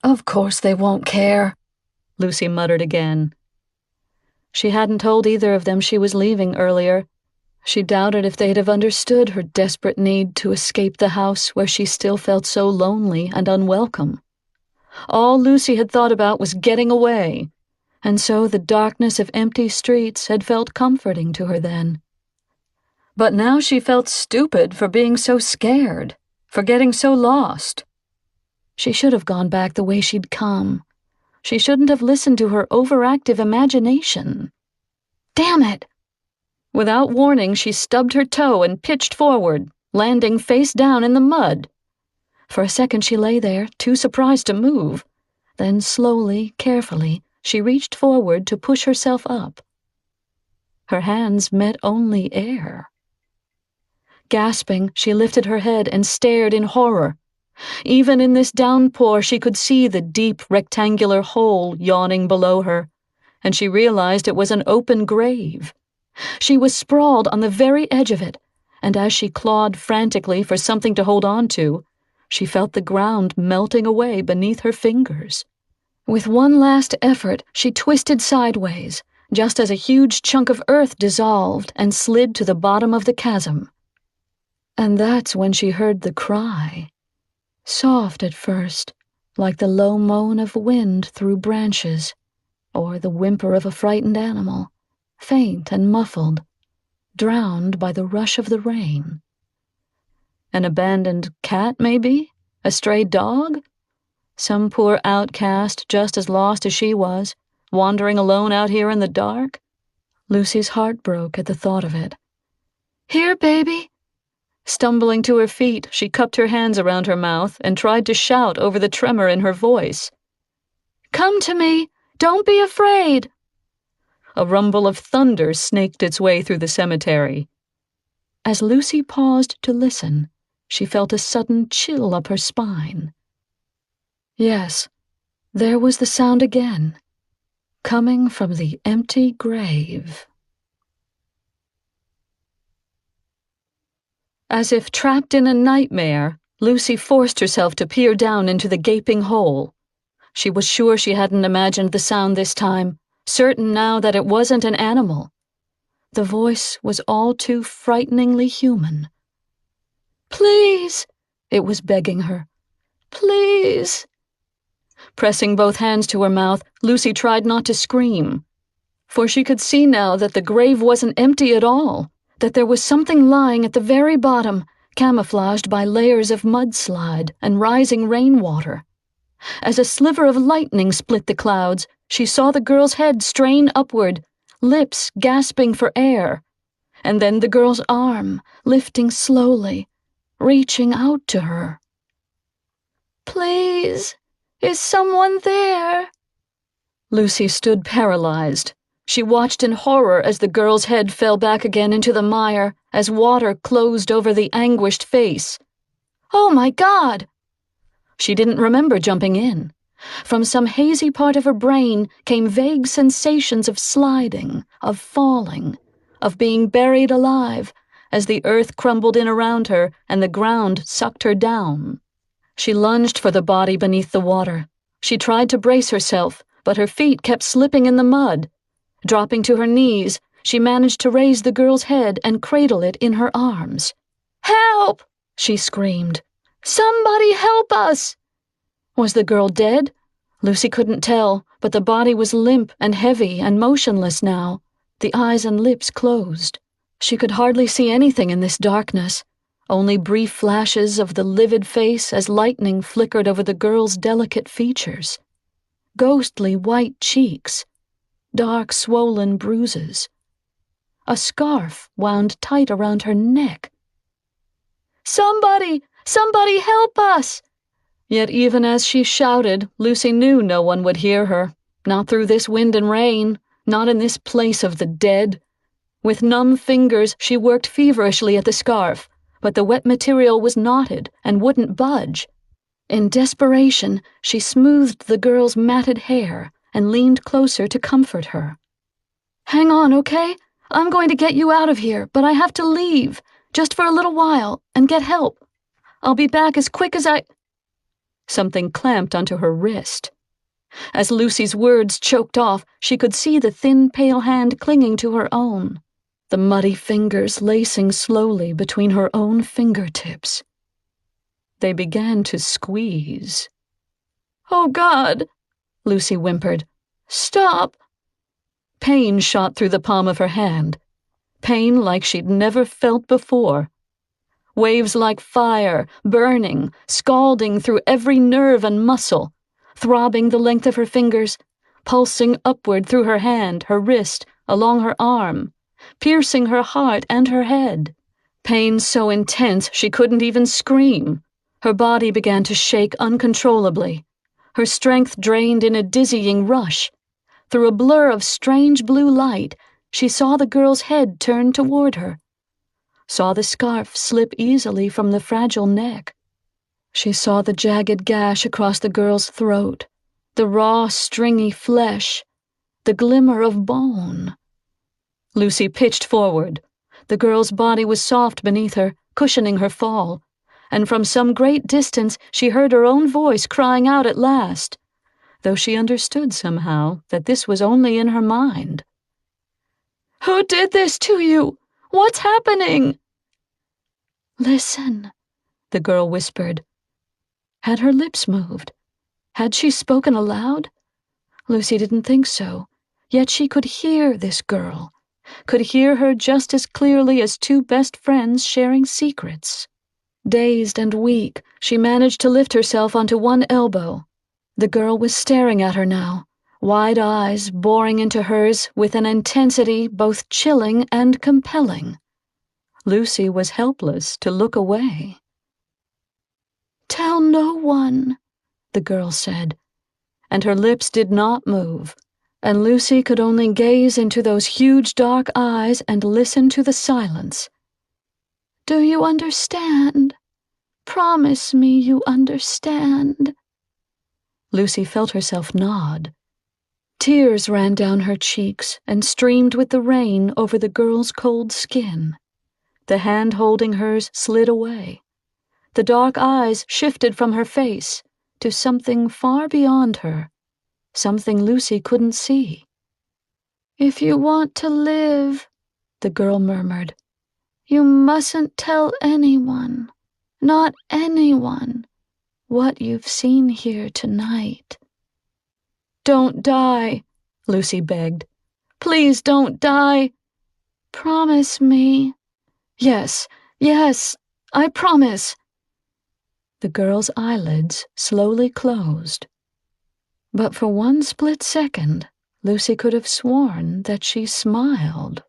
"Of course they won't care," Lucy muttered again. She hadn't told either of them she was leaving earlier. She doubted if they'd have understood her desperate need to escape the house where she still felt so lonely and unwelcome. All Lucy had thought about was getting away, and so the darkness of empty streets had felt comforting to her then. But now she felt stupid for being so scared, for getting so lost. She should have gone back the way she'd come. She shouldn't have listened to her overactive imagination. Damn it! Without warning, she stubbed her toe and pitched forward, landing face down in the mud. For a second she lay there, too surprised to move. Then slowly, carefully, she reached forward to push herself up. Her hands met only air. Gasping, she lifted her head and stared in horror. Even in this downpour, she could see the deep rectangular hole yawning below her, and she realized it was an open grave. She was sprawled on the very edge of it, and as she clawed frantically for something to hold on to, she felt the ground melting away beneath her fingers. With one last effort, she twisted sideways, just as a huge chunk of earth dissolved and slid to the bottom of the chasm. And that's when she heard the cry. Soft at first, like the low moan of wind through branches, or the whimper of a frightened animal, faint and muffled, drowned by the rush of the rain. An abandoned cat, maybe? A stray dog? Some poor outcast just as lost as she was, wandering alone out here in the dark? Lucy's heart broke at the thought of it. "Here, baby." Stumbling to her feet, she cupped her hands around her mouth and tried to shout over the tremor in her voice. "Come to me! Don't be afraid!" A rumble of thunder snaked its way through the cemetery. As Lucy paused to listen, she felt a sudden chill up her spine. Yes, there was the sound again, coming from the empty grave. As if trapped in a nightmare, Lucy forced herself to peer down into the gaping hole. She was sure she hadn't imagined the sound this time, certain now that it wasn't an animal. The voice was all too frighteningly human. "Please," it was begging her. "Please." Pressing both hands to her mouth, Lucy tried not to scream, for she could see now that the grave wasn't empty at all, that there was something lying at the very bottom, camouflaged by layers of mudslide and rising rainwater. As a sliver of lightning split the clouds, she saw the girl's head strain upward, lips gasping for air, and then the girl's arm lifting slowly, reaching out to her. "Please, is someone there?" Lucy stood paralyzed. She watched in horror as the girl's head fell back again into the mire, as water closed over the anguished face. Oh my God! She didn't remember jumping in. From some hazy part of her brain came vague sensations of sliding, of falling, of being buried alive, as the earth crumbled in around her and the ground sucked her down. She lunged for the body beneath the water. She tried to brace herself, but her feet kept slipping in the mud. Dropping to her knees, she managed to raise the girl's head and cradle it in her arms. "Help!" she screamed. "Somebody help us!" Was the girl dead? Lucy couldn't tell, but the body was limp and heavy and motionless now, the eyes and lips closed. She could hardly see anything in this darkness, only brief flashes of the livid face as lightning flickered over the girl's delicate features. Ghostly white cheeks, dark swollen bruises. A scarf wound tight around her neck. "Somebody! Somebody help us!" Yet even as she shouted, Lucy knew no one would hear her, not through this wind and rain, not in this place of the dead. With numb fingers, she worked feverishly at the scarf, but the wet material was knotted and wouldn't budge. In desperation, she smoothed the girl's matted hair and leaned closer to comfort her. "Hang on, okay? I'm going to get you out of here, but I have to leave, just for a little while, and get help. I'll be back as quick as I—" Something clamped onto her wrist. As Lucy's words choked off, she could see the thin, pale hand clinging to her own, the muddy fingers lacing slowly between her own fingertips. They began to squeeze. "Oh, God," Lucy whimpered. "Stop." Pain shot through the palm of her hand. Pain like she'd never felt before. Waves like fire, burning, scalding through every nerve and muscle, throbbing the length of her fingers, pulsing upward through her hand, her wrist, along her arm, piercing her heart and her head. Pain so intense she couldn't even scream. Her body began to shake uncontrollably. Her strength drained in a dizzying rush. Through a blur of strange blue light, she saw the girl's head turn toward her, saw the scarf slip easily from the fragile neck. She saw the jagged gash across the girl's throat, the raw, stringy flesh, the glimmer of bone. Lucy pitched forward. The girl's body was soft beneath her, cushioning her fall, and from some great distance she heard her own voice crying out at last, though she understood somehow that this was only in her mind. "Who did this to you? What's happening?" "Listen," the girl whispered. Had her lips moved? Had she spoken aloud? Lucy didn't think so, yet she could hear this girl, could hear her just as clearly as two best friends sharing secrets. Dazed and weak, she managed to lift herself onto one elbow. The girl was staring at her now, wide eyes boring into hers with an intensity both chilling and compelling. Lucy was helpless to look away. "Tell no one," the girl said, and her lips did not move, and Lucy could only gaze into those huge dark eyes and listen to the silence. "Do you understand? Promise me you understand." Lucy felt herself nod. Tears ran down her cheeks and streamed with the rain over the girl's cold skin. The hand holding hers slid away. The dark eyes shifted from her face to something far beyond her, something Lucy couldn't see. "If you want to live," the girl murmured, "you mustn't tell anyone, not anyone, what you've seen here tonight." "Don't die," Lucy begged. "Please don't die." "Promise me." Yes, I promise." The girl's eyelids slowly closed. But for one split second, Lucy could have sworn that she smiled.